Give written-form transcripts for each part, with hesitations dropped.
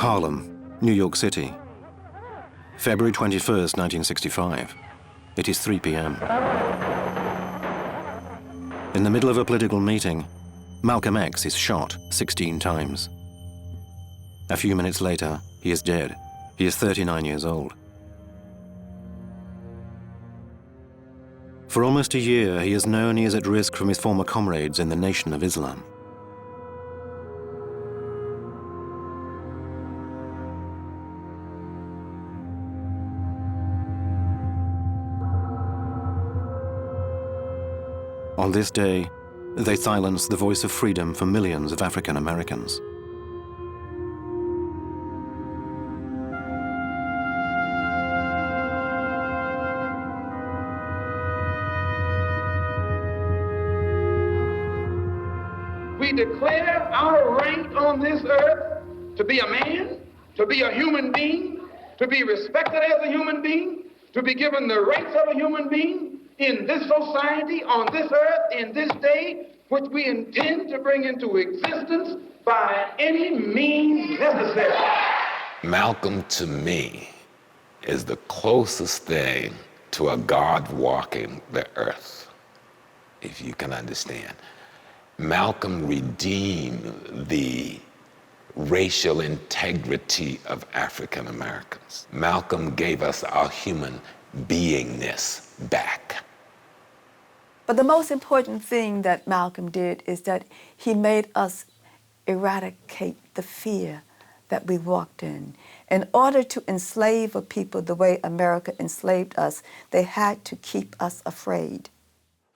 Harlem, New York City. February 21st, 1965. It is 3 p.m. In the middle of a political meeting, Malcolm X is shot 16 times. A few minutes later, he is dead. He is 39 years old. For almost a year, he has known he is at risk from his former comrades in the Nation of Islam. On this day, they silence the voice of freedom for millions of African Americans. We declare our right on this earth to be a man, to be a human being, to be respected as a human being, to be given the rights of a human being in this society, on this earth, in this day, which we intend to bring into existence by any means necessary. Malcolm, to me, is the closest thing to a God walking the earth, if you can understand. Malcolm redeemed the racial integrity of African Americans. Malcolm gave us our human beingness back. But the most important thing that Malcolm did is that he made us eradicate the fear that we walked in. In order to enslave a people the way America enslaved us, they had to keep us afraid.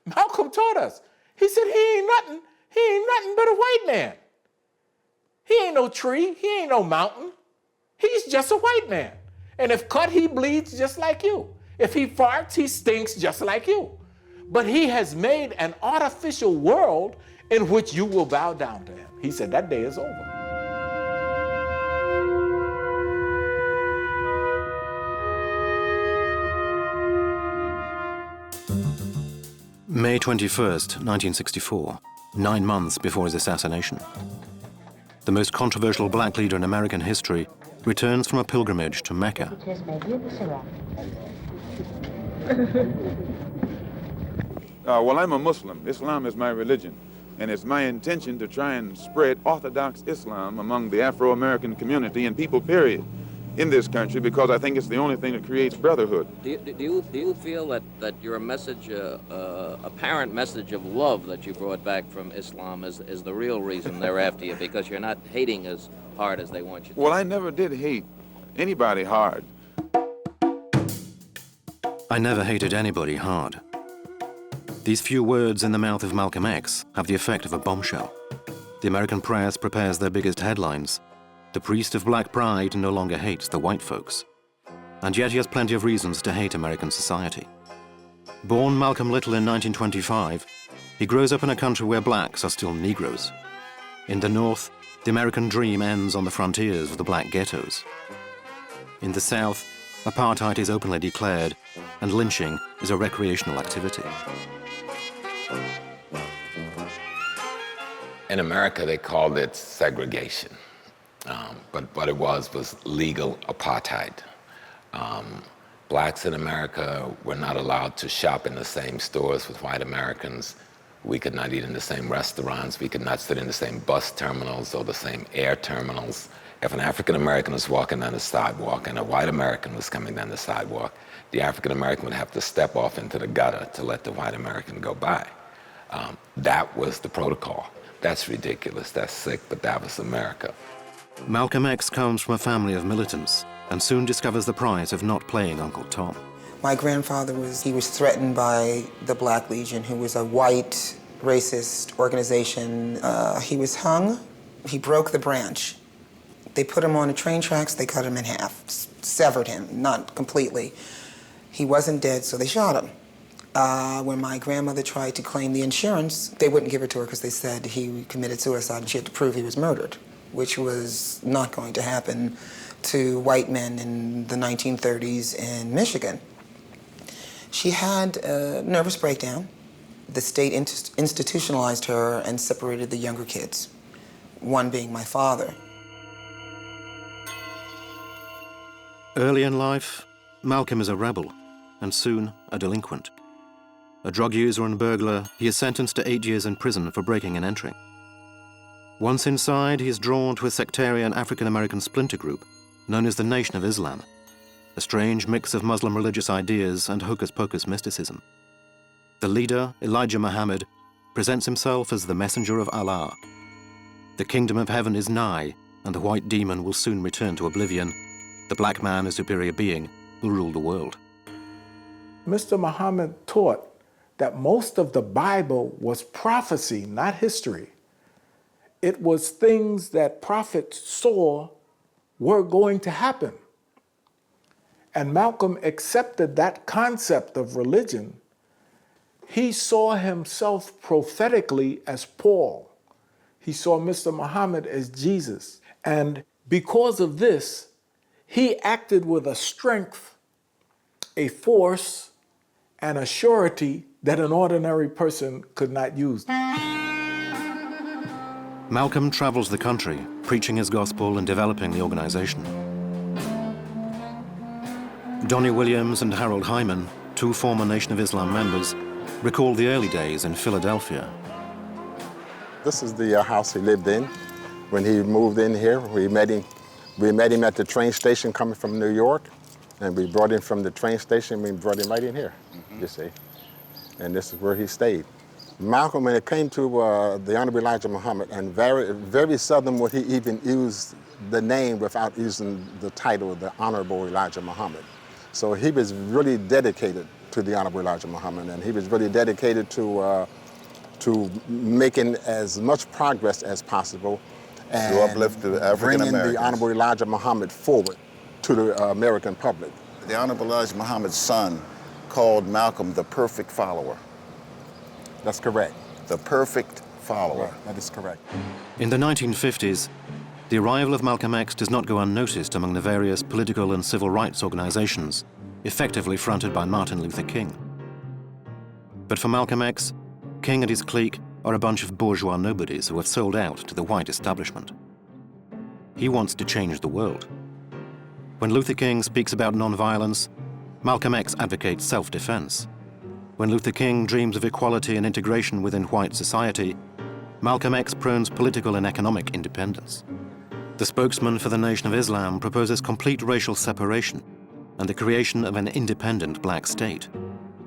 Malcolm taught us. He said he ain't nothing but a white man. He ain't no tree, he ain't no mountain. He's just a white man. And if cut, he bleeds just like you. If he farts, he stinks just like you. But he has made an artificial world in which you will bow down to him. He said that day is over. May 21st, 1964, 9 months before his assassination. The most controversial black leader in American history returns from a pilgrimage to Mecca. Well, I'm a Muslim. Islam is my religion. And it's my intention to try and spread Orthodox Islam among the Afro-American community and people, period, in this country, because I think it's the only thing that creates brotherhood. Do you feel that your message, apparent message of love that you brought back from Islam is the real reason they're after you, because you're not hating as hard as they want you to? Well, I never did hate anybody hard. I never hated anybody hard. These few words in the mouth of Malcolm X have the effect of a bombshell. The American press prepares their biggest headlines. The priest of black pride no longer hates the white folks. And yet he has plenty of reasons to hate American society. Born Malcolm Little in 1925, he grows up in a country where blacks are still Negroes. In the North, the American dream ends on the frontiers of the black ghettos. In the South, apartheid is openly declared, and lynching is a recreational activity. In America, they called it segregation. But what it was legal apartheid. Blacks in America were not allowed to shop in the same stores with white Americans. We could not eat in the same restaurants. We could not sit in the same bus terminals or the same air terminals. If an African American was walking down the sidewalk and a white American was coming down the sidewalk, the African American would have to step off into the gutter to let the white American go by. That was the protocol. That's ridiculous, that's sick, but that was America. Malcolm X comes from a family of militants and soon discovers the price of not playing Uncle Tom. My grandfather was threatened by the Black Legion, who was a white racist organization. He was hung. He broke the branch. They put him on the train tracks, they cut him in half, severed him, not completely. He wasn't dead, so they shot him. When my grandmother tried to claim the insurance, they wouldn't give it to her because they said he committed suicide and she had to prove he was murdered, which was not going to happen to white men in the 1930s in Michigan. She had a nervous breakdown. The state institutionalized her and separated the younger kids, one being my father. Early in life, Malcolm is a rebel and soon a delinquent. A drug user and burglar, he is sentenced to 8 years in prison for breaking and entering. Once inside, he is drawn to a sectarian African-American splinter group known as the Nation of Islam, a strange mix of Muslim religious ideas and hocus-pocus mysticism. The leader, Elijah Muhammad, presents himself as the messenger of Allah. The kingdom of heaven is nigh, and the white demon will soon return to oblivion. The black man, a superior being, will rule the world. Mr. Muhammad taught that most of the Bible was prophecy, not history. It was things that prophets saw were going to happen. And Malcolm accepted that concept of religion. He saw himself prophetically as Paul. He saw Mr. Muhammad as Jesus. And because of this, he acted with a strength, a force, and a surety that an ordinary person could not use. Malcolm travels the country, preaching his gospel and developing the organization. Donnie Williams and Harold Hyman, two former Nation of Islam members, recall the early days in Philadelphia. This is the house he lived in when he moved in here. We met him at the train station coming from New York, and we brought him from the train station. We brought him right in here, you see. And this is where he stayed. Malcolm, when it came to the Honorable Elijah Muhammad, and very seldom would he even use the name without using the title, the Honorable Elijah Muhammad. So he was really dedicated to the Honorable Elijah Muhammad, and he was really dedicated to making as much progress as possible and to uplift the African Americans. Bringing the Honorable Elijah Muhammad forward to the American public. The Honorable Elijah Muhammad's son called Malcolm the perfect follower. That's correct. The perfect follower. Right. That is correct. In the 1950s, the arrival of Malcolm X does not go unnoticed among the various political and civil rights organizations, effectively fronted by Martin Luther King. But for Malcolm X, King and his clique are a bunch of bourgeois nobodies who have sold out to the white establishment. He wants to change the world. When Luther King speaks about nonviolence, Malcolm X advocates self-defense. When Luther King dreams of equality and integration within white society, Malcolm X prones political and economic independence. The spokesman for the Nation of Islam proposes complete racial separation and the creation of an independent black state.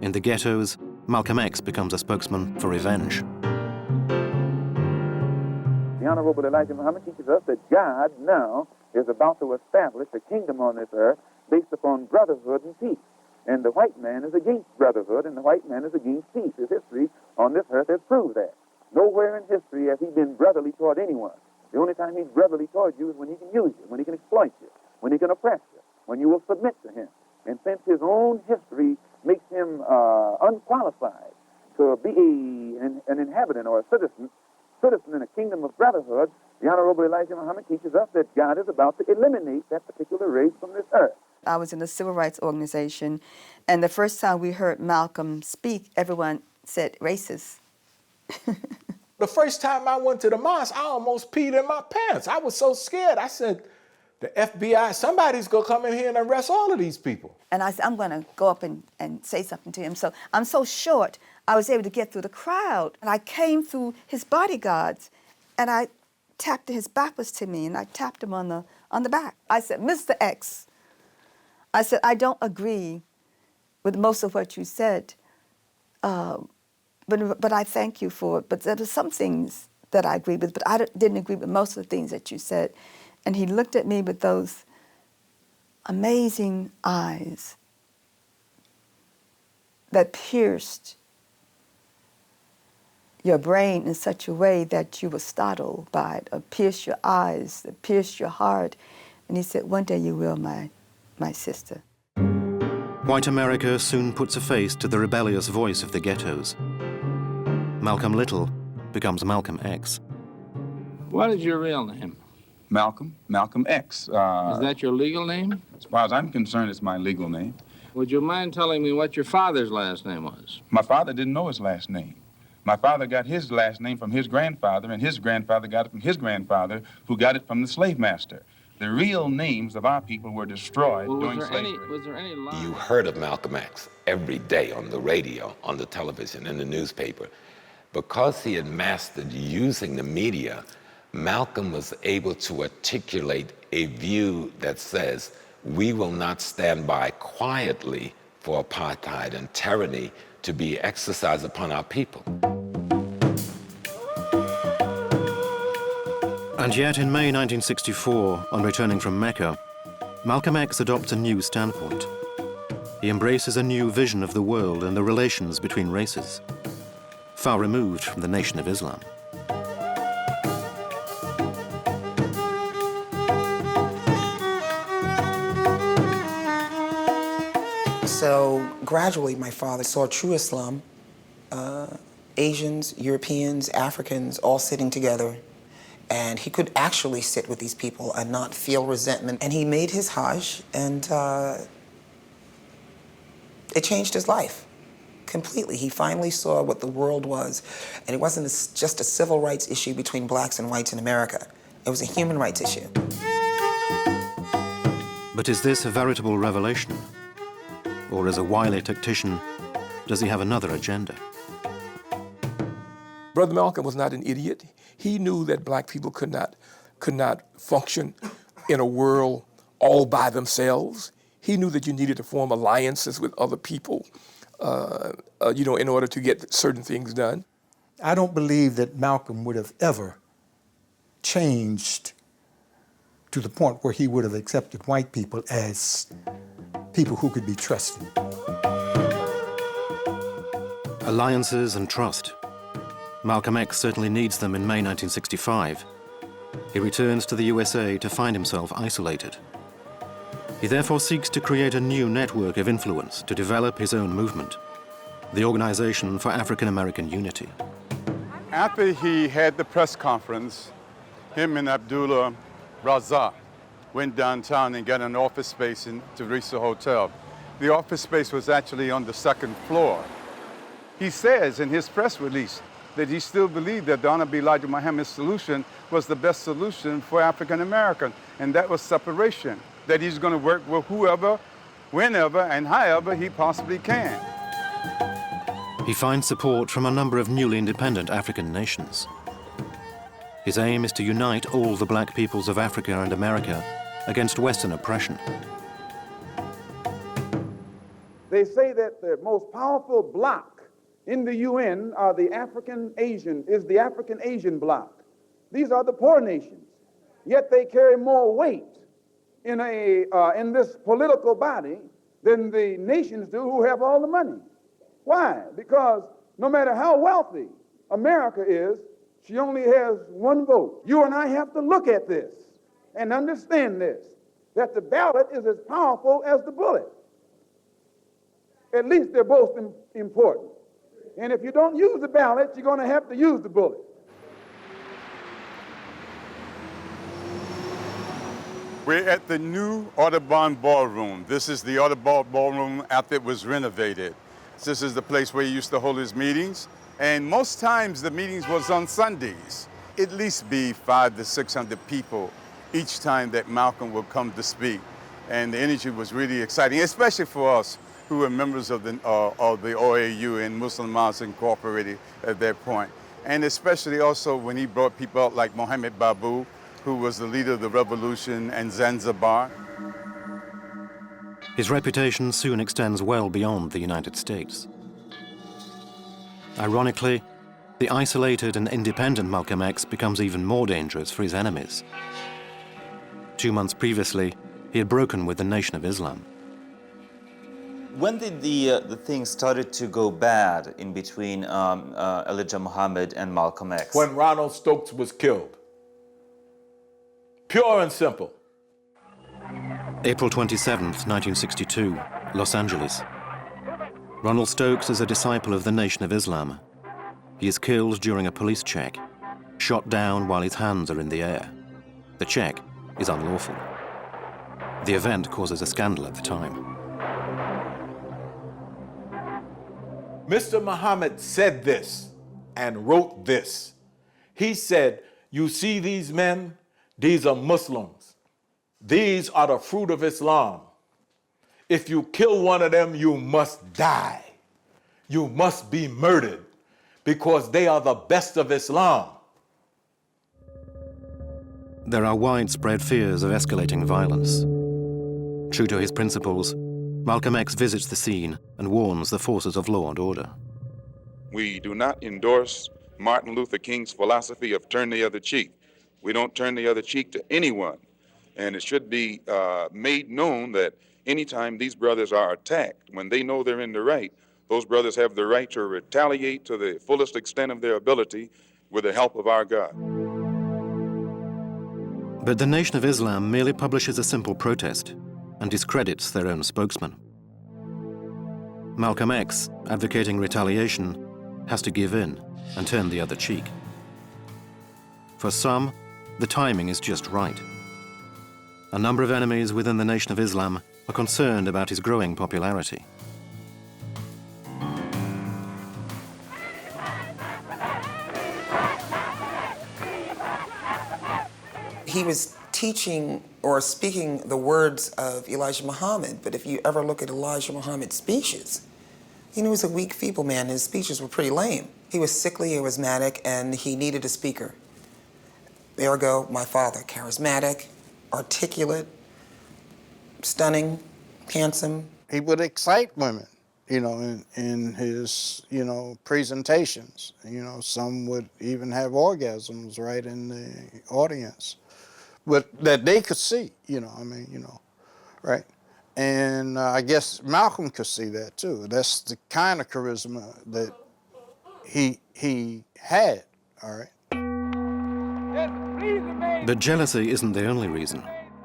In the ghettos, Malcolm X becomes a spokesman for revenge. The Honorable Elijah Muhammad teaches us that God now is about to establish a kingdom on this earth based upon brotherhood and peace. And the white man is against brotherhood, and the white man is against peace. His history on this earth has proved that. Nowhere in history has he been brotherly toward anyone. The only time he's brotherly toward you is when he can use you, when he can exploit you, when he can oppress you, when you will submit to him. And since his own history makes him unqualified to be an inhabitant or a citizen in a kingdom of brotherhood, the Honorable Elijah Muhammad teaches us that God is about to eliminate that particular race from this earth. I was in a civil rights organization, and the first time we heard Malcolm speak, everyone said racist. The first time I went to the mosque, I almost peed in my pants. I was so scared. I said, the FBI, somebody's going to come in here and arrest all of these people. And I said, I'm going to go up and say something to him. So I'm so short, I was able to get through the crowd. And I came through his bodyguards, and I tapped, his back was to me, and I tapped him on the back. I said, Mr. X, I said, I don't agree with most of what you said, but I thank you for it. But there are some things that I agree with, but I didn't agree with most of the things that you said. And he looked at me with those amazing eyes that pierced your brain in such a way that you were startled by it, or pierced your eyes, that pierced your heart. And he said, one day you will, my sister. White America soon puts a face to the rebellious voice of the ghettos. Malcolm Little becomes Malcolm X. What is your real name? Malcolm X. Is that your legal name? As far as I'm concerned, it's my legal name. Would you mind telling me what your father's last name was? My father didn't know his last name. My father got his last name from his grandfather, and his grandfather got it from his grandfather, who got it from the slave master. The real names of our people were destroyed Well, during was there slavery. any lie? You heard of Malcolm X every day on the radio, on the television, in the newspaper. Because he had mastered using the media, Malcolm was able to articulate a view that says, we will not stand by quietly for apartheid and tyranny to be exercised upon our people. And yet, in May 1964, on returning from Mecca, Malcolm X adopts a new standpoint. He embraces a new vision of the world and the relations between races, far removed from the Nation of Islam. So gradually, my father saw true Islam, Asians, Europeans, Africans, all sitting together. And he could actually sit with these people and not feel resentment. And he made his Hajj, and it changed his life completely. He finally saw what the world was. And it wasn't just a civil rights issue between blacks and whites in America. It was a human rights issue. But is this a veritable revelation? Or as a wily tactician, does he have another agenda? Brother Malcolm was not an idiot. He knew that black people could not function in a world all by themselves. He knew that you needed to form alliances with other people, in order to get certain things done. I don't believe that Malcolm would have ever changed to the point where he would have accepted white people as people who could be trusted. Alliances and trust. Malcolm X certainly needs them in May 1965. He returns to the USA to find himself isolated. He therefore seeks to create a new network of influence to develop his own movement, the Organization for African American Unity. After he had the press conference, him and Abdullah Razak went downtown and got an office space in Teresa Hotel. The office space was actually on the second floor. He says in his press release that he still believed that the Honorable Elijah Muhammad's solution was the best solution for African Americans, and that was separation, that he's going to work with whoever, whenever, and however he possibly can. He finds support from a number of newly independent African nations. His aim is to unite all the black peoples of Africa and America against Western oppression. They say that the most powerful bloc in the UN are the African Asian bloc. These are the poor nations. Yet they carry more weight in this political body than the nations do who have all the money. Why? Because no matter how wealthy America is, she only has one vote. You and I have to look at this and understand this, that the ballot is as powerful as the bullet. At least they're both important. And if you don't use the ballot, you're going to have to use the bullet. We're at the new Audubon Ballroom. This is the Audubon Ballroom after it was renovated. This is the place where he used to hold his meetings. And most times the meetings was on Sundays. At least be 500 to 600 people each time that Malcolm would come to speak. And the energy was really exciting, especially for us who were members of the OAU and Muslim Mosques Incorporated at that point. And especially also when he brought people out like Mohammed Babu, who was the leader of the revolution, and Zanzibar. His reputation soon extends well beyond the United States. Ironically, the isolated and independent Malcolm X becomes even more dangerous for his enemies. 2 months previously, he had broken with the Nation of Islam. When did the things started to go bad in between Elijah Muhammad and Malcolm X? When Ronald Stokes was killed. Pure and simple. April 27th, 1962, Los Angeles. Ronald Stokes is a disciple of the Nation of Islam. He is killed during a police check, shot down while his hands are in the air. The check is unlawful. The event causes a scandal at the time. Mr. Muhammad said this and wrote this. He said, "You see these men? These are Muslims. These are the fruit of Islam. If you kill one of them, you must die. You must be murdered because they are the best of Islam. There are widespread fears of escalating violence. True to his principles, Malcolm X visits the scene and warns the forces of law and order. We do not endorse Martin Luther King's philosophy of turn the other cheek. We don't turn the other cheek to anyone. And it should be made known that anytime these brothers are attacked, when they know they're in the right, those brothers have the right to retaliate to the fullest extent of their ability with the help of our God. But the Nation of Islam merely publishes a simple protest and discredits their own spokesman. Malcolm X, advocating retaliation, has to give in and turn the other cheek. For some, the timing is just right. A number of enemies within the Nation of Islam are concerned about his growing popularity. He was teaching or speaking the words of Elijah Muhammad, but if you ever look at Elijah Muhammad's speeches, he was a weak, feeble man. His speeches were pretty lame. He was sickly, asthmatic, and he needed a speaker. Ergo, my father, charismatic, articulate, stunning, handsome. He would excite women, in his, presentations. Some would even have orgasms right in the audience, but that they could see, right? And I guess Malcolm could see that too. That's the kind of charisma that he had, all right? But jealousy isn't the only reason.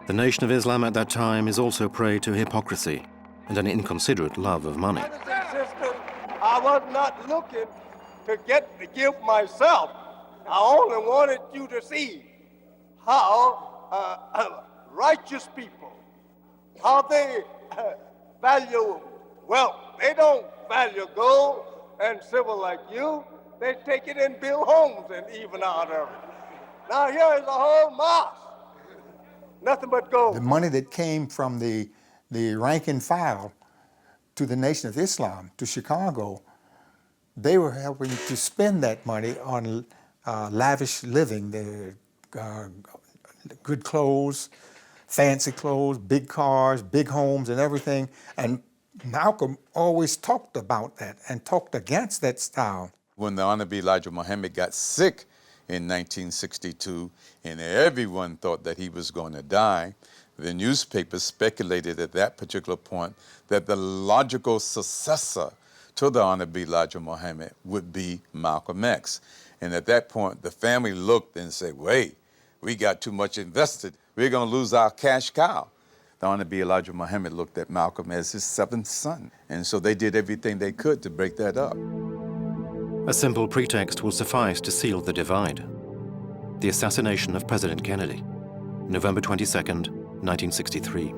The Nation of Islam at that time is also prey to hypocrisy and an inconsiderate love of money. Sisters, I was not looking to get the gift myself. I only wanted you to see how righteous people, how they value wealth. They don't value gold and silver like you. They take it and build homes and even out of it. Now here is a whole mosque. Nothing but gold. The money that came from the rank and file to the Nation of Islam, to Chicago, they were helping to spend that money on lavish living, good clothes, fancy clothes, big cars, big homes and everything. And Malcolm always talked about that and talked against that style. When the Honorable Elijah Muhammad got sick in 1962, and everyone thought that he was going to die, the newspapers speculated at that particular point that the logical successor to the Honorable Elijah Muhammad would be Malcolm X. And at that point, the family looked and said, wait, we got too much invested. We're going to lose our cash cow. The Honorable Elijah Muhammad looked at Malcolm as his seventh son. And so they did everything they could to break that up. A simple pretext will suffice to seal the divide. The assassination of President Kennedy, November 22nd, 1963.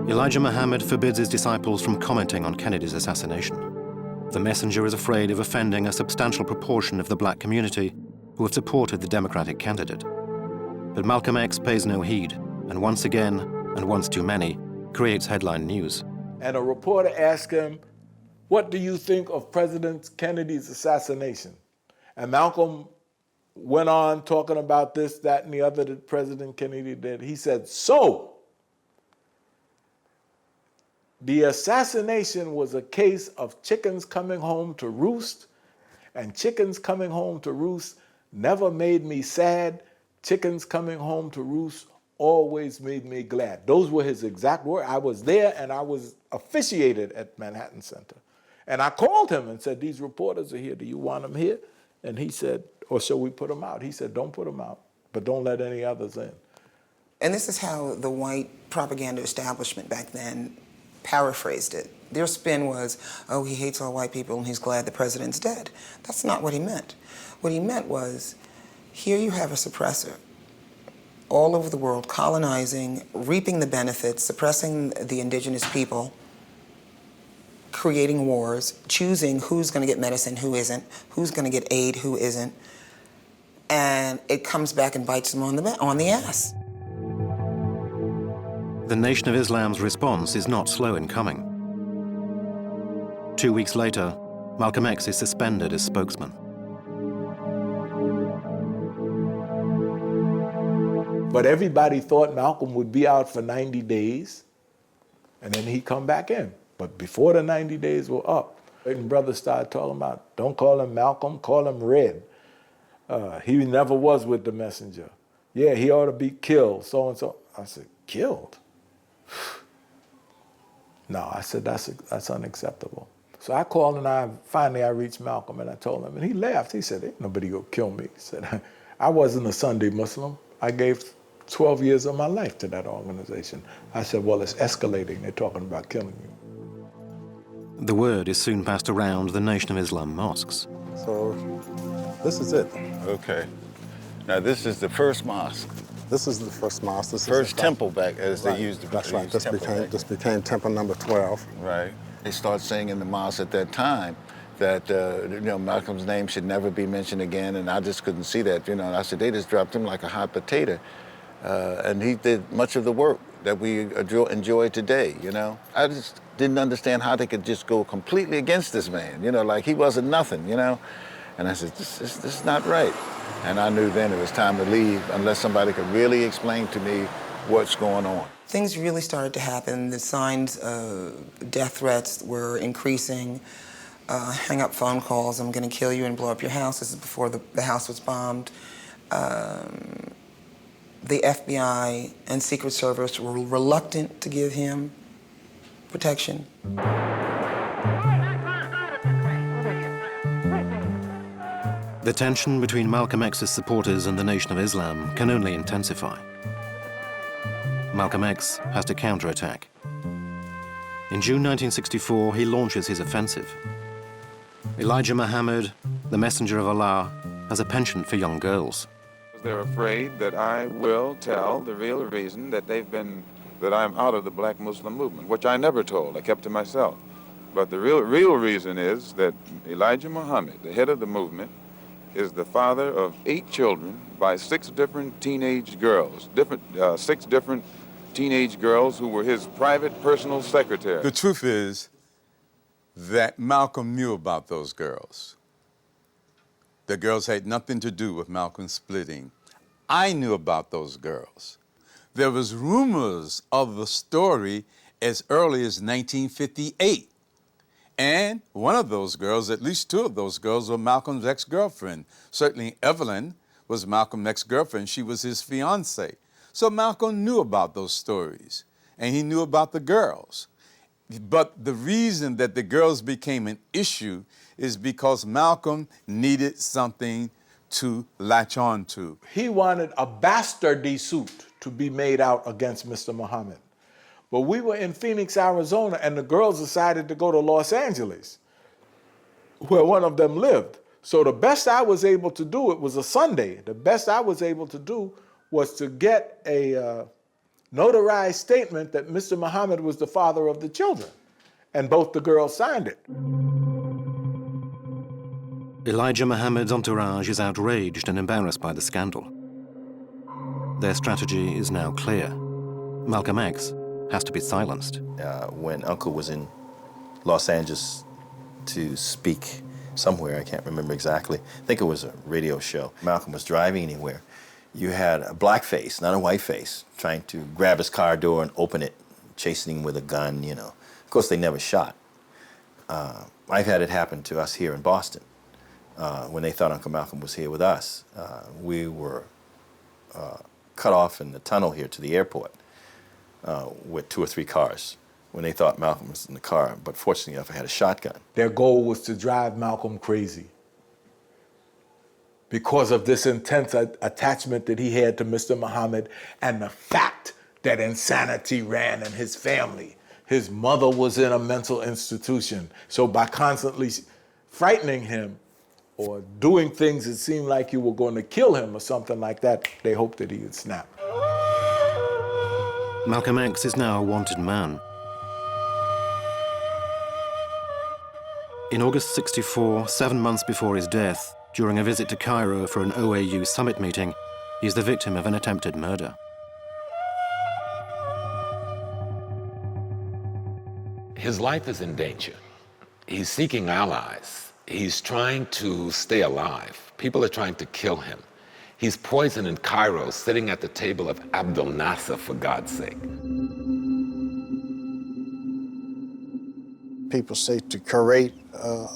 Elijah Muhammad forbids his disciples from commenting on Kennedy's assassination. The messenger is afraid of offending a substantial proportion of the black community who have supported the Democratic candidate. But Malcolm X pays no heed, and once again, and once too many, creates headline news. And a reporter asked him, what do you think of President Kennedy's assassination? And Malcolm went on talking about this, that, and the other that President Kennedy did. He said, so, the assassination was a case of chickens coming home to roost, and chickens coming home to roost never made me sad. Chickens coming home to roost always made me glad. Those were his exact words. I was there and I was officiated at Manhattan Center. And I called him and said, these reporters are here. Do you want them here? And he said, or shall we put them out? He said, don't put them out, but don't let any others in. And this is how the white propaganda establishment back then paraphrased it. Their spin was, oh, he hates all white people and he's glad the president's dead. That's not what he meant. What he meant was, here you have a suppressor all over the world, colonizing, reaping the benefits, suppressing the indigenous people, creating wars, choosing who's going to get medicine, who isn't, who's going to get aid, who isn't, and it comes back and bites them on the ass. The Nation of Islam's response is not slow in coming. 2 weeks later, Malcolm X is suspended as spokesman. But everybody thought Malcolm would be out for 90 days, and then he'd come back in. But before the 90 days were up, and brothers started talking about, don't call him Malcolm, call him Red. He never was with the messenger. Yeah, he ought to be killed, so and so. I said, killed? No, I said, that's unacceptable. So I called and finally I reached Malcolm and I told him, and he laughed. He said, ain't nobody gonna kill me. He said, I wasn't a Sunday Muslim. I gave 12 years of my life to that organization. I said, well, it's escalating. They're talking about killing you. The word is soon passed around the Nation of Islam mosques. So this is it. Okay. Now this is the first mosque. This is the first mosque. This First is the temple back, as they used to. That's right. This became temple number 12. Right. They started saying in the mosque at that time that Malcolm's name should never be mentioned again, and I just couldn't see that. And I said they just dropped him like a hot potato, and he did much of the work that we enjoy today. I just didn't understand how they could just go completely against this man. Like he wasn't nothing. And I said this is not right. And I knew then it was time to leave unless somebody could really explain to me what's going on. Things really started to happen. The signs of death threats were increasing. Hang up phone calls, I'm gonna kill you and blow up your house. This is before the house was bombed. The FBI and Secret Service were reluctant to give him protection. The tension between Malcolm X's supporters and the Nation of Islam can only intensify. Malcolm X has to counterattack. In June 1964, he launches his offensive. Elijah Muhammad, the messenger of Allah, has a penchant for young girls. They're afraid that I will tell the real reason that that I'm out of the black Muslim movement, which I never told. I kept to myself. But the real reason is that Elijah Muhammad, the head of the movement, is the father of 8 children by 6 different teenage girls, 6 different teenage girls who were his private personal secretary. The truth is that Malcolm knew about those girls. The girls had nothing to do with Malcolm splitting. I knew about those girls. There was rumors of the story as early as 1958. And one of those girls, at least 2 of those girls, were Malcolm's ex-girlfriend. Certainly Evelyn was Malcolm's ex-girlfriend. She was his fiancée. So Malcolm knew about those stories, and he knew about the girls. But the reason that the girls became an issue is because Malcolm needed something to latch on to. He wanted a bastardy suit to be made out against Mr. Muhammad. But we were in Phoenix, Arizona, and the girls decided to go to Los Angeles, where one of them lived. So the best I was able to do, it was a Sunday, the best I was able to do was to get a notarized statement that Mr. Muhammad was the father of the children. And both the girls signed it. Elijah Muhammad's entourage is outraged and embarrassed by the scandal. Their strategy is now clear. Malcolm X has to be silenced. When Uncle was in Los Angeles to speak somewhere, I can't remember exactly, I think it was a radio show, Malcolm was driving anywhere. You had a black face, not a white face, trying to grab his car door and open it, chasing him with a gun, Of course, they never shot. I've had it happen to us here in Boston. When they thought Uncle Malcolm was here with us, we were cut off in the tunnel here to the airport with 2 or 3 cars when they thought Malcolm was in the car, but fortunately enough, I had a shotgun. Their goal was to drive Malcolm crazy because of this intense attachment that he had to Mr. Muhammad and the fact that insanity ran in his family. His mother was in a mental institution. So by constantly frightening him or doing things that seemed like you were going to kill him or something like that, they hoped that he would snap. Malcolm X is now a wanted man. In August '64, 7 months before his death, during a visit to Cairo for an OAU summit meeting, he's the victim of an attempted murder. His life is in danger. He's seeking allies. He's trying to stay alive. People are trying to kill him. He's poisoned in Cairo, sitting at the table of Abdel Nasser, for God's sake. People say to create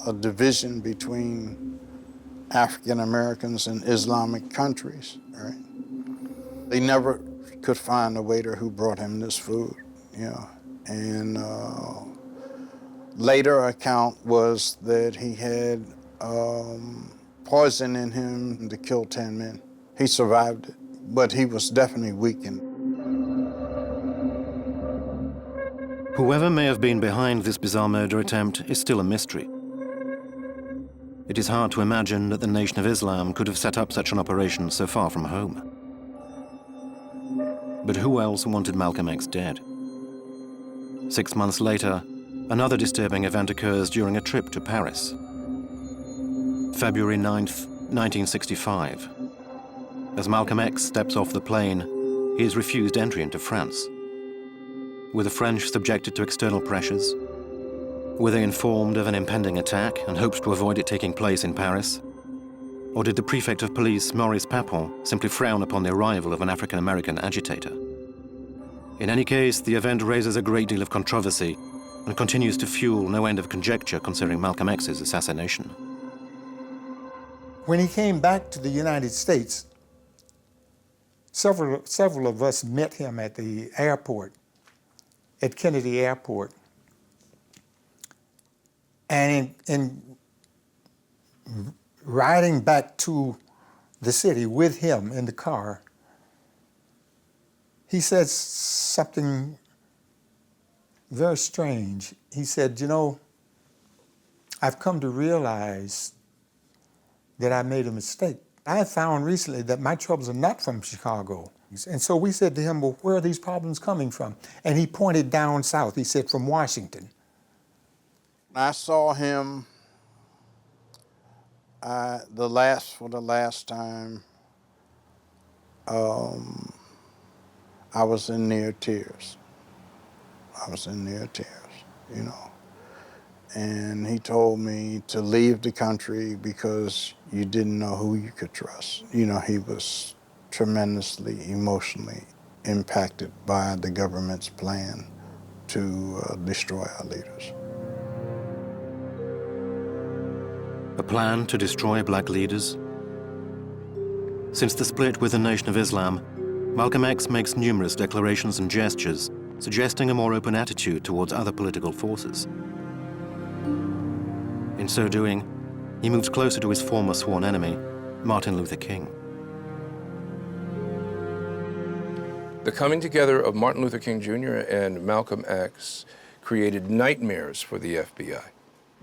a division between African Americans and Islamic countries, right? They never could find a waiter who brought him this food, you know. And later account was that he had poison in him to kill 10 men. He survived it, but he was definitely weakened. Whoever may have been behind this bizarre murder attempt is still a mystery. It is hard to imagine that the Nation of Islam could have set up such an operation so far from home. But who else wanted Malcolm X dead? 6 months later, another disturbing event occurs during a trip to Paris. February 9th, 1965. As Malcolm X steps off the plane, he is refused entry into France. Were the French subjected to external pressures? Were they informed of an impending attack and hoped to avoid it taking place in Paris? Or did the prefect of police, Maurice Papon, simply frown upon the arrival of an African-American agitator? In any case, the event raises a great deal of controversy and continues to fuel no end of conjecture concerning Malcolm X's assassination. When he came back to the United States, several of us met him at the airport, at Kennedy Airport. And in riding back to the city with him in the car, he said something very strange. He said, you know, I've come to realize that I made a mistake. I found recently that my troubles are not from Chicago. And so we said to him, well, where are these problems coming from? And he pointed down south. He said, from Washington. I saw him for the last time. I was in near tears. You know. And he told me to leave the country because you didn't know who you could trust. You know, he was tremendously emotionally impacted by the government's plan to destroy our leaders. A plan to destroy black leaders? Since the split with the Nation of Islam, Malcolm X makes numerous declarations and gestures suggesting a more open attitude towards other political forces. In so doing, he moves closer to his former sworn enemy, Martin Luther King. The coming together of Martin Luther King Jr. and Malcolm X created nightmares for the FBI.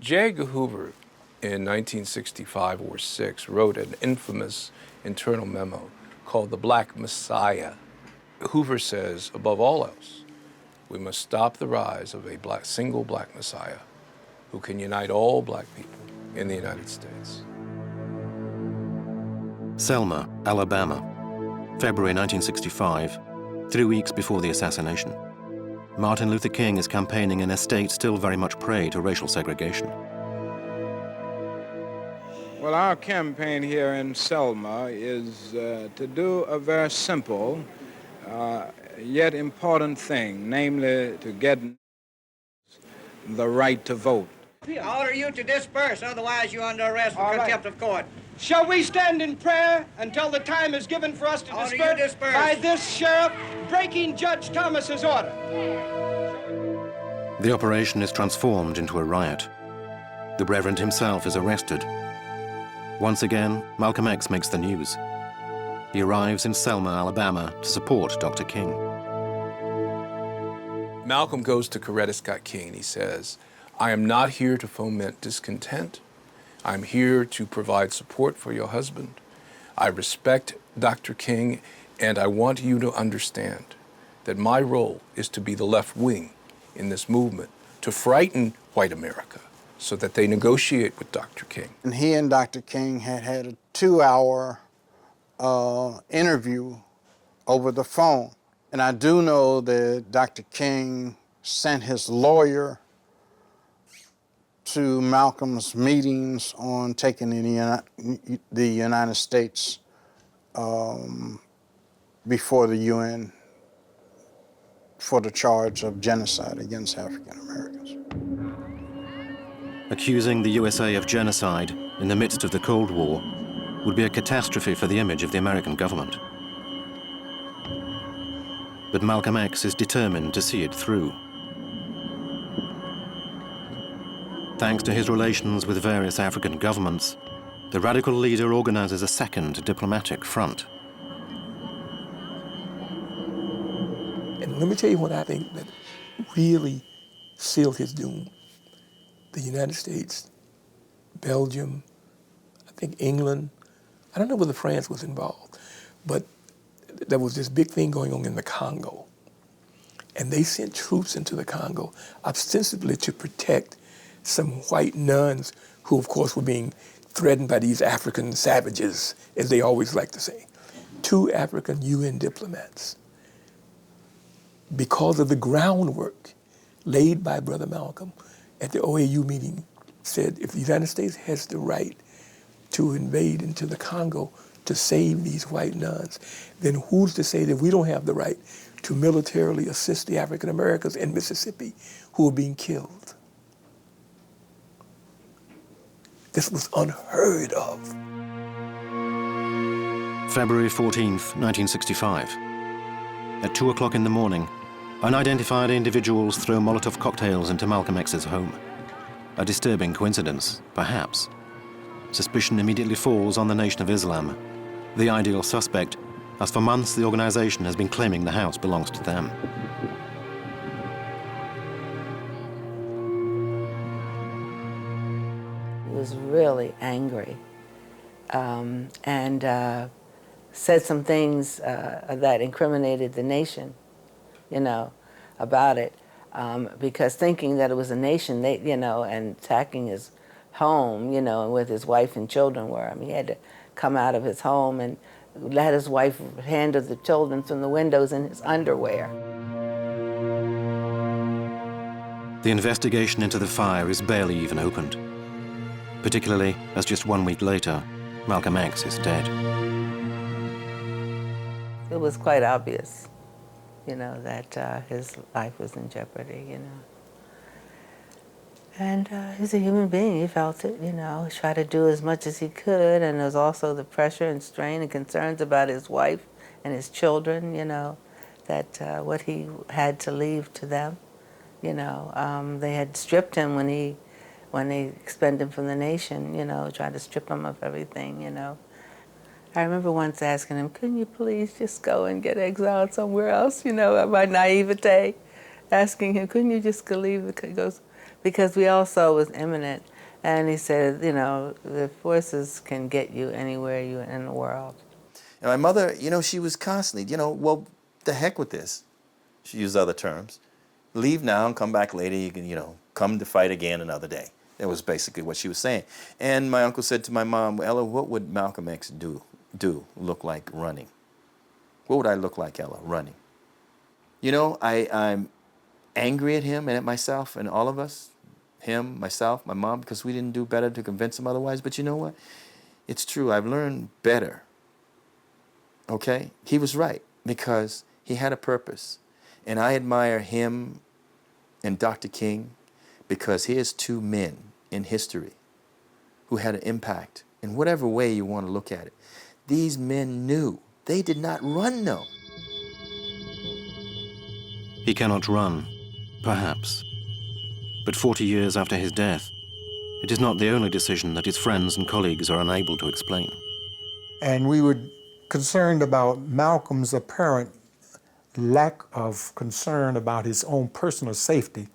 J. Edgar Hoover in 1965 or 6 wrote an infamous internal memo called the Black Messiah. Hoover says, above all else, we must stop the rise of a single black Messiah who can unite all black people in the United States. Selma, Alabama, February 1965, 3 weeks before the assassination. Martin Luther King is campaigning in a state still very much prey to racial segregation. Well, our campaign here in Selma is to do a very simple yet important thing, namely to get the right to vote. I order you to disperse, otherwise you're under arrest for contempt of court. Shall we stand in prayer until the time is given for us to disperse by this sheriff breaking Judge Thomas's order? The operation is transformed into a riot. The Reverend himself is arrested. Once again, Malcolm X makes the news. He arrives in Selma, Alabama to support Dr. King. Malcolm goes to Coretta Scott King and he says, I am not here to foment discontent. I'm here to provide support for your husband. I respect Dr. King, and I want you to understand that my role is to be the left wing in this movement, to frighten white America so that they negotiate with Dr. King. And he and Dr. King had a 2-hour interview over the phone. And I do know that Dr. King sent his lawyer to Malcolm's meetings on taking the United States before the UN for the charge of genocide against African Americans. Accusing the USA of genocide in the midst of the Cold War would be a catastrophe for the image of the American government. But Malcolm X is determined to see it through. Thanks to his relations with various African governments, the radical leader organizes a second diplomatic front. And let me tell you what I think that really sealed his doom. The United States, Belgium, I think England, I don't know whether France was involved, but there was this big thing going on in the Congo. And they sent troops into the Congo ostensibly to protect some white nuns who, of course, were being threatened by these African savages, as they always like to say. 2 African UN diplomats, because of the groundwork laid by Brother Malcolm at the OAU meeting, said if the United States has the right to invade into the Congo to save these white nuns, then who's to say that we don't have the right to militarily assist the African Americans in Mississippi who are being killed? This was unheard of. February 14th, 1965. At 2 o'clock in the morning, unidentified individuals throw Molotov cocktails into Malcolm X's home. A disturbing coincidence, perhaps. Suspicion immediately falls on the Nation of Islam, the ideal suspect, as for months the organization has been claiming the house belongs to them. He was really angry and said some things that incriminated the nation, you know, about it, because thinking that it was a nation, and attacking his home, you know, and with his wife and children were. I mean, he had to come out of his home and let his wife handle the children from the windows in his underwear. The investigation into the fire is barely even opened, particularly as just 1 week later, Malcolm X is dead. It was quite obvious, you know, that his life was in jeopardy, you know. And he's a human being, he felt it, you know. He tried to do as much as he could, and there was also the pressure and strain and concerns about his wife and his children, you know, that what he had to leave to them, you know. They had stripped him when they expelled him from the nation, you know, tried to strip him of everything, you know. I remember once asking him, couldn't you please just go and get exiled somewhere else, you know, my naivete, asking him, couldn't you just go leave? He goes, because we also was imminent. And he said, you know, the forces can get you anywhere you're in the world. And my mother, you know, she was constantly, you know, well, the heck with this. She used other terms. Leave now and come back later. You can, you know, come to fight again another day. That was basically what she was saying. And my uncle said to my mom, Ella, what would Malcolm X look like running? What would I look like, Ella, running? You know, I'm angry at him and at myself and all of us, him, myself, my mom, because we didn't do better to convince him otherwise. But you know what? It's true. I've learned better. Okay? He was right, because he had a purpose. And I admire him and Dr. King because here's 2 men in history who had an impact in whatever way you want to look at it. These men knew. They did not run, no. He cannot run, perhaps. But 40 years after his death, it is not the only decision that his friends and colleagues are unable to explain. And we were concerned about Malcolm's apparent lack of concern about his own personal safety.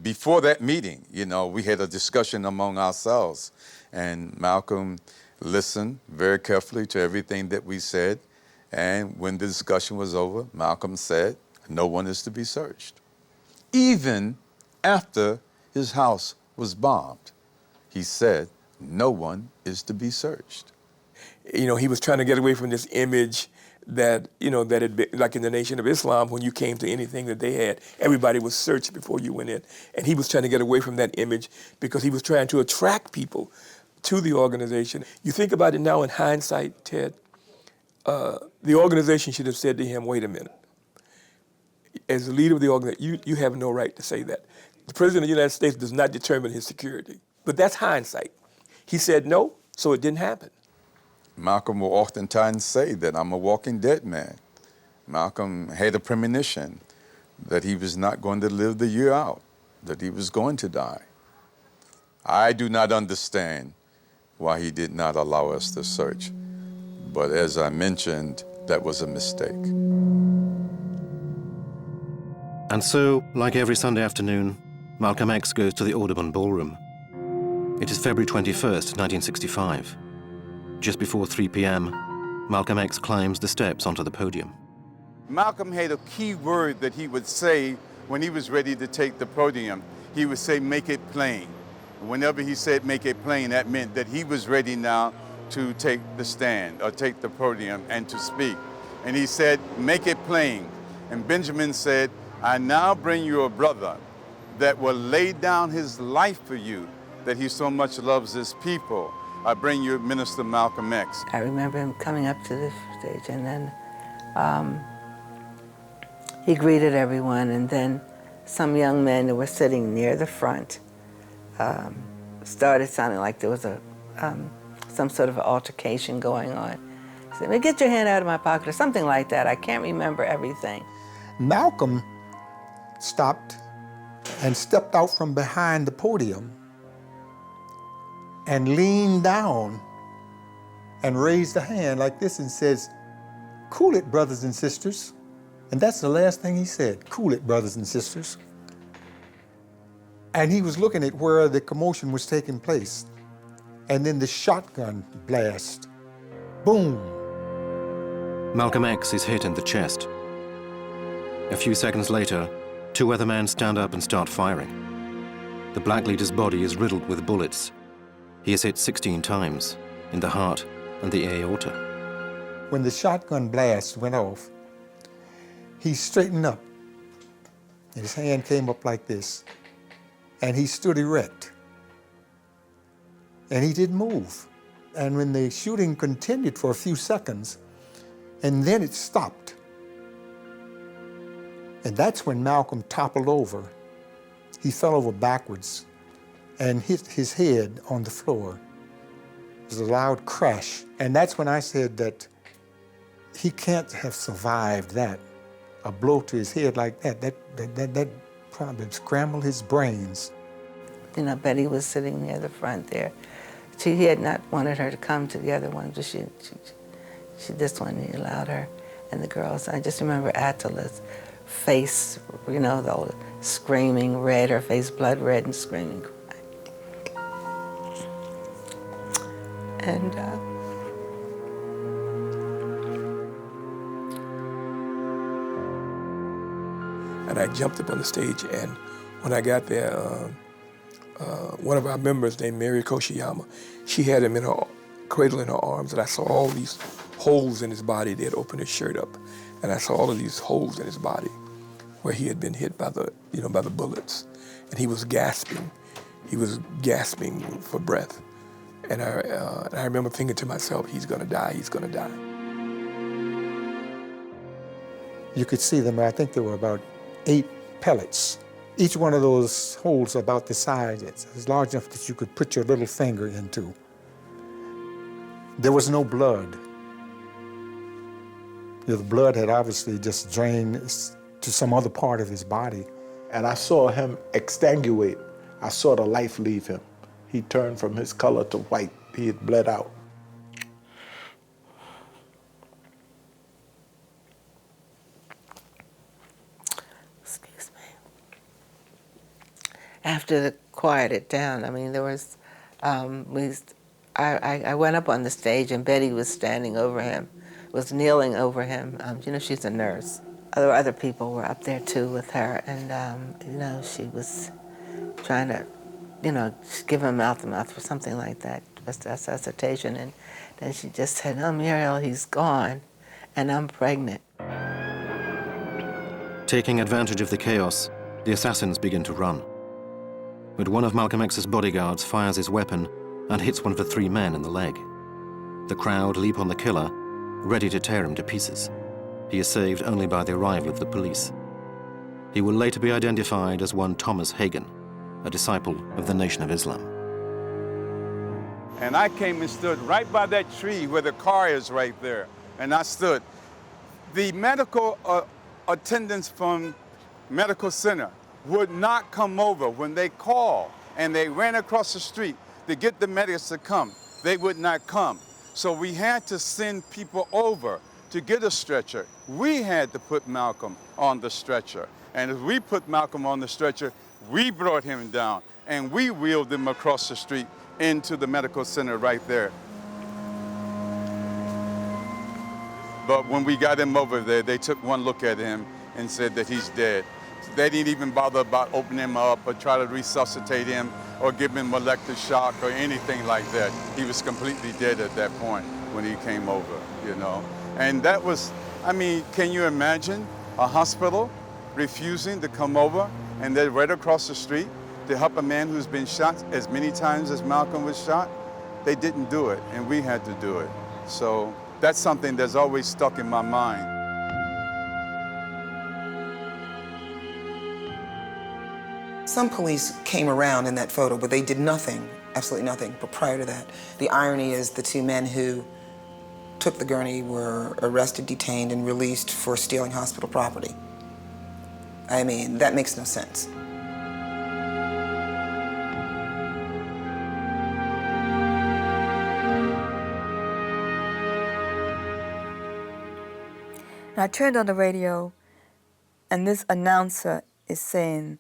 Before that meeting, you know, we had a discussion among ourselves, and Malcolm listened very carefully to everything that we said. And when the discussion was over, Malcolm said, no one is to be searched. Even after his house was bombed, he said, no one is to be searched. You know, he was trying to get away from this image that, you know, that had been, like in the Nation of Islam, when you came to anything that they had, everybody was searched before you went in. And he was trying to get away from that image because he was trying to attract people to the organization. You think about it now in hindsight, Ted, the organization should have said to him, wait a minute. As the leader of the organization, you have no right to say that. The President of the United States does not determine his security. But that's hindsight. He said no, so it didn't happen. Malcolm will oftentimes say that I'm a walking dead man. Malcolm had a premonition that he was not going to live the year out, that he was going to die. I do not understand why he did not allow us to search. But as I mentioned, that was a mistake. And so, like every Sunday afternoon, Malcolm X goes to the Audubon Ballroom. It is February 21st, 1965. Just before 3 p.m., Malcolm X climbs the steps onto the podium. Malcolm had a key word that he would say when he was ready to take the podium. He would say, make it plain. Whenever he said make it plain, that meant that he was ready now to take the stand or take the podium and to speak. And he said, make it plain. And Benjamin said, I now bring you a brother that will lay down his life for you, that he so much loves his people. I bring you Minister Malcolm X. I remember him coming up to the stage, and then he greeted everyone, and then some young men that were sitting near the front started sounding like there was some sort of altercation going on. He said, get your hand out of my pocket, or something like that. I can't remember everything. Malcolm stopped and stepped out from behind the podium and leaned down and raised a hand like this and says, cool it, brothers and sisters. And that's the last thing he said, cool it, brothers and sisters. And he was looking at where the commotion was taking place. And then the shotgun blast, boom. Malcolm X is hit in the chest. A few seconds later, two other men stand up and start firing. The black leader's body is riddled with bullets. He is hit 16 times, in the heart and the aorta. When the shotgun blast went off, he straightened up. And his hand came up like this, and he stood erect. And he didn't move. And when the shooting continued for a few seconds, and then it stopped. And that's when Malcolm toppled over. He fell over backwards and hit his head on the floor. It was a loud crash. And that's when I said that he can't have survived that. A blow to his head like that, that probably scrambled his brains. You know, Betty was sitting near the front there. He had not wanted her to come to the other one, but she this one, he allowed her and the girls. I just remember Attila's face, you know, the screaming red, her face blood red and screaming. And I jumped up on the stage, and when I got there, one of our members named Mary Koshiyama, she had him in her cradle in her arms, and I saw all these holes in his body. They had opened his shirt up, and I saw all of these holes in his body where he had been hit by the, by the bullets, and he was gasping. He was gasping for breath, and I remember thinking to myself, he's gonna die, he's gonna die. You could see them, I think there were about 8 pellets. Each one of those holes about the size, it's large enough that you could put your little finger into. There was no blood. The blood had obviously just drained to some other part of his body. And I saw him exsanguinate. I saw the life leave him. He turned from his color to white. He had bled out. Excuse me. After it quieted down, I mean, there was, I went up on the stage and Betty was standing over him, was kneeling over him. You know, she's a nurse. other people were up there too with her, and you know, she was trying to, you know, just give him mouth-to-mouth or something like that, resuscitation, and then she just said, "Oh, Muriel, he's gone, and I'm pregnant." Taking advantage of the chaos, the assassins begin to run. But one of Malcolm X's bodyguards fires his weapon and hits one of the three men in the leg. The crowd leap on the killer, ready to tear him to pieces. He is saved only by the arrival of the police. He will later be identified as one Thomas Hagen, a disciple of the Nation of Islam. And I came and stood right by that tree where the car is right there. And I stood. The medical attendants from medical center would not come over when they called and they ran across the street to get the medics to come. They would not come. So we had to send people over to get a stretcher. We had to put Malcolm on the stretcher. And as we put Malcolm on the stretcher, we brought him down and we wheeled him across the street into the medical center right there. But when we got him over there, they took one look at him and said that he's dead. They didn't even bother about opening him up or try to resuscitate him or give him electric shock or anything like that. He was completely dead at that point when he came over, you know. And that was, I mean, can you imagine a hospital refusing to come over and they're right across the street to help a man who's been shot as many times as Malcolm was shot? They didn't do it, and we had to do it. So that's something that's always stuck in my mind. Some police came around in that photo, but they did nothing, absolutely nothing. But prior to that, the irony is the two men who took the gurney were arrested, detained, and released for stealing hospital property. I mean, that makes no sense. And I turned on the radio, and this announcer is saying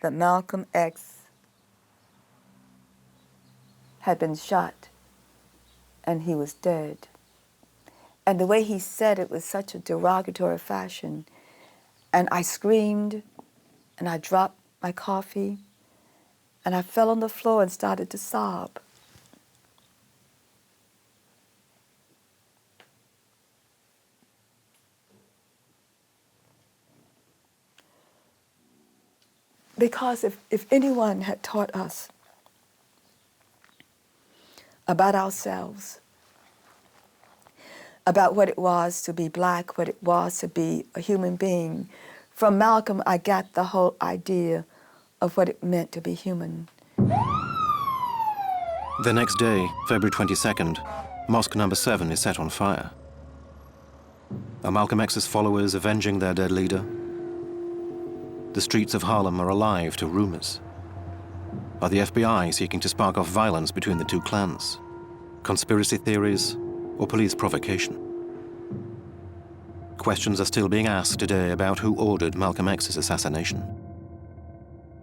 that Malcolm X had been shot and he was dead. And the way he said it was such a derogatory fashion. And I screamed, and I dropped my coffee, and I fell on the floor and started to sob. Because if anyone had taught us about ourselves, about what it was to be black, what it was to be a human being, from Malcolm I got the whole idea of what it meant to be human. The next day, February 22nd, Mosque No. 7 is set on fire. Are Malcolm X's followers avenging their dead leader? The streets of Harlem are alive to rumors. Are the FBI seeking to spark off violence between the two clans? Conspiracy theories or police provocation? Questions are still being asked today about who ordered Malcolm X's assassination.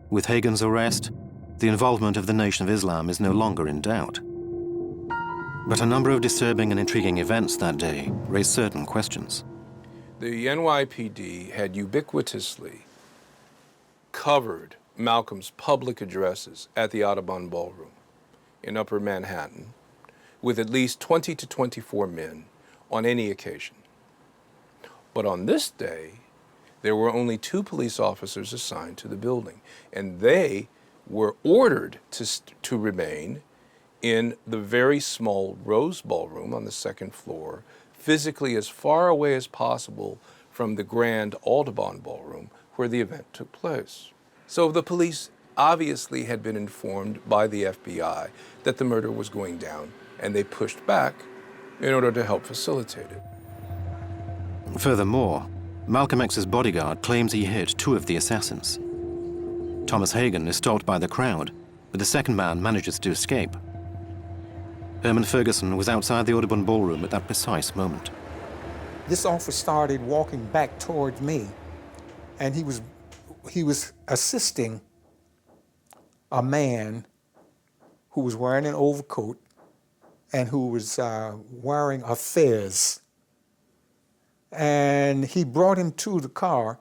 With Hagen's arrest, the involvement of the Nation of Islam is no longer in doubt. But a number of disturbing and intriguing events that day raise certain questions. The NYPD had ubiquitously covered Malcolm's public addresses at the Audubon Ballroom in Upper Manhattan with at least 20 to 24 men on any occasion. But on this day, there were only 2 police officers assigned to the building, and they were ordered to remain in the very small Rose Ballroom on the 2nd floor, physically as far away as possible from the grand Audubon Ballroom where the event took place. So the police obviously had been informed by the FBI that the murder was going down, and they pushed back in order to help facilitate it. Furthermore, Malcolm X's bodyguard claims he hit 2 of the assassins. Thomas Hagen is stopped by the crowd, but the second man manages to escape. Herman Ferguson was outside the Audubon Ballroom at that precise moment. This officer started walking back towards me, and he was assisting a man who was wearing an overcoat and who was wearing a fez. and he brought him to the car,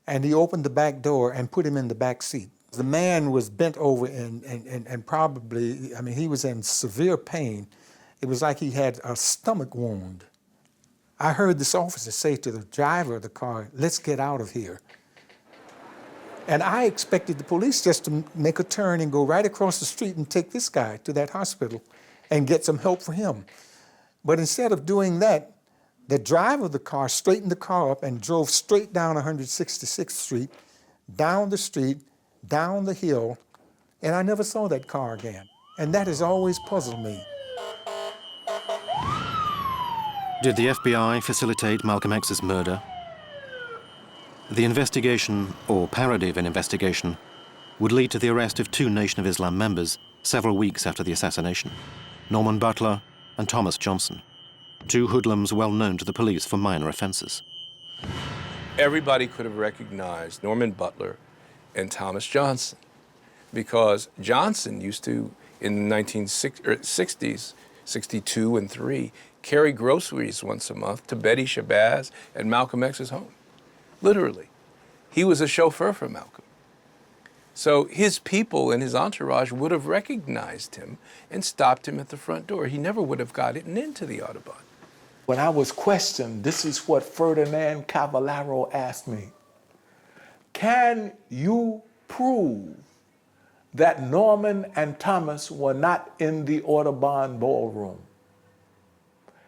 and he opened the back door and put him in the back seat. The man was bent over and probably, I mean, he was in severe pain. It was like he had a stomach wound. I heard this officer say to the driver of the car, "Let's get out of here." And I expected the police just to make a turn and go right across the street and take this guy to that hospital and get some help for him. But instead of doing that, the driver of the car straightened the car up and drove straight down 166th Street, down the street, down the hill, and I never saw that car again. And that has always puzzled me. Did the FBI facilitate Malcolm X's murder? The investigation, or parody of an investigation, would lead to the arrest of 2 Nation of Islam members several weeks after the assassination, Norman Butler and Thomas Johnson, 2 hoodlums well known to the police for minor offenses. Everybody could have recognized Norman Butler and Thomas Johnson, because Johnson used to, in the 1960s, 62 and 3, carry groceries once a month to Betty Shabazz at Malcolm X's home. Literally. He was a chauffeur for Malcolm. So his people and his entourage would have recognized him and stopped him at the front door. He never would have gotten into the Audubon. When I was questioned, this is what Ferdinand Cavallaro asked me. Can you prove that Norman and Thomas were not in the Audubon ballroom?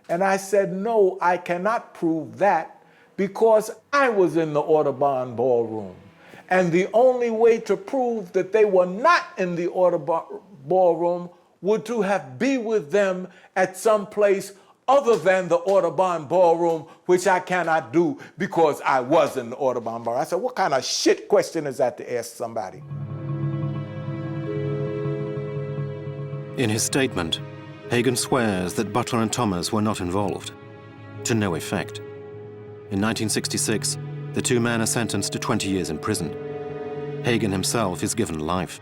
And I said, no, I cannot prove that because I was in the Audubon ballroom. And the only way to prove that they were not in the Audubon ballroom would to have been with them at some place other than the Audubon ballroom, which I cannot do because I was in the Audubon ballroom. I said, what kind of shit question is that to ask somebody? In his statement, Hagen swears that Butler and Thomas were not involved, to no effect. In 1966, the 2 men are sentenced to 20 years in prison. Hagen himself is given life.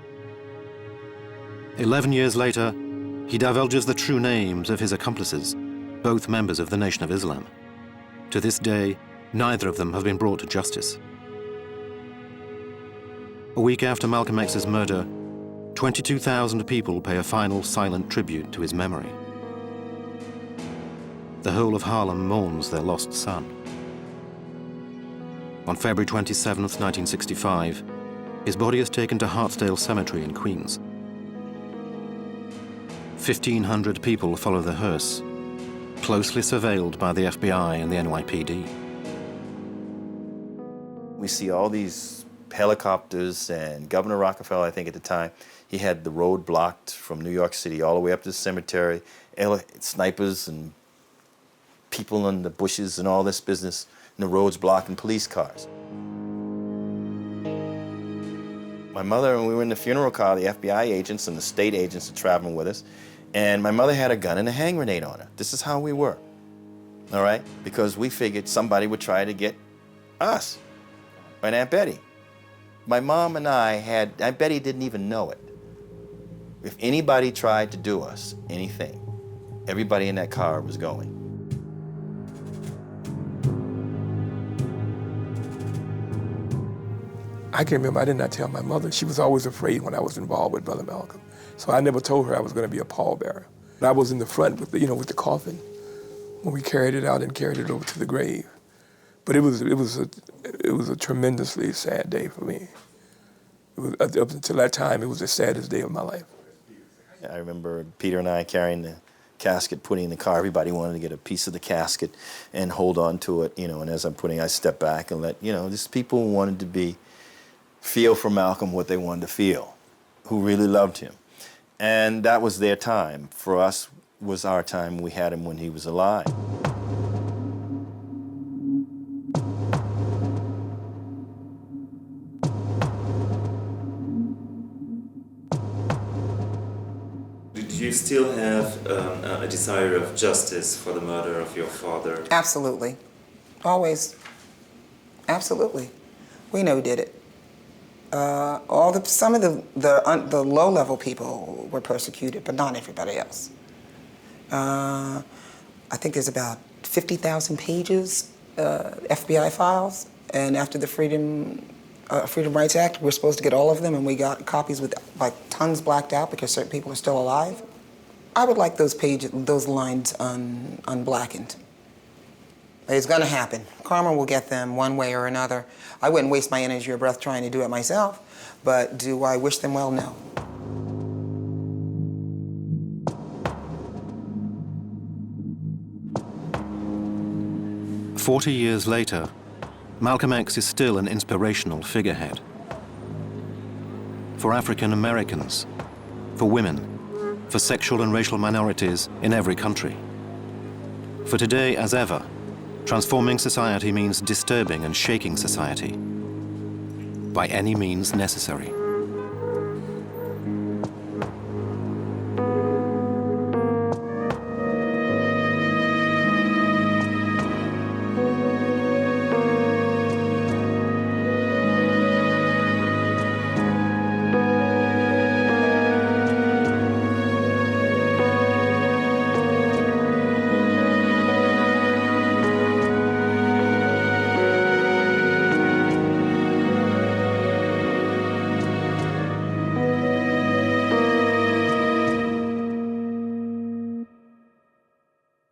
11 years later, he divulges the true names of his accomplices, both members of the Nation of Islam. To this day, neither of them have been brought to justice. A week after Malcolm X's murder, 22,000 people pay a final silent tribute to his memory. The whole of Harlem mourns their lost son. On February 27, 1965, his body is taken to Hartsdale Cemetery in Queens. 1,500 people follow the hearse, closely surveilled by the FBI and the NYPD. We see all these helicopters, and Governor Rockefeller, I think at the time, he had the road blocked from New York City all the way up to the cemetery, snipers and people in the bushes and all this business, and the roads blocking police cars. My mother, when we were in the funeral car, the FBI agents and the state agents were traveling with us, and my mother had a gun and a hand grenade on her. This is how we were, all right? Because we figured somebody would try to get us, and Aunt Betty. My mom and Aunt Betty didn't even know it. If anybody tried to do us anything, everybody in that car was going. I can remember I did not tell my mother. She was always afraid when I was involved with Brother Malcolm. So I never told her I was going to be a pallbearer. I was in the front with the, with the coffin when we carried it out and carried it over to the grave. But it was a tremendously sad day for me. It was, up until that time, it was the saddest day of my life. I remember Peter and I carrying the casket, putting in the car. Everybody wanted to get a piece of the casket and hold on to it, and as I'm putting, I step back and let, these people wanted to feel for Malcolm what they wanted to feel, who really loved him. And that was their time. For us, was our time. We had him when he was alive. Did you still have a desire of justice for the murder of your father? Absolutely. Always. Absolutely. We know who did it. Some of the low-level people were persecuted, but not everybody else. I think there's about 50,000 pages, FBI files, and after the Freedom Rights Act, we're supposed to get all of them, and we got copies with like tons blacked out because certain people are still alive. I would like those lines unblackened. It's gonna happen. Karma will get them one way or another. I wouldn't waste my energy or breath trying to do it myself, but do I wish them well? No. "40 years later, Malcolm X is still an inspirational figurehead. For African Americans, for women, for sexual and racial minorities in every country. For today as ever, transforming society means disturbing and shaking society by any means necessary."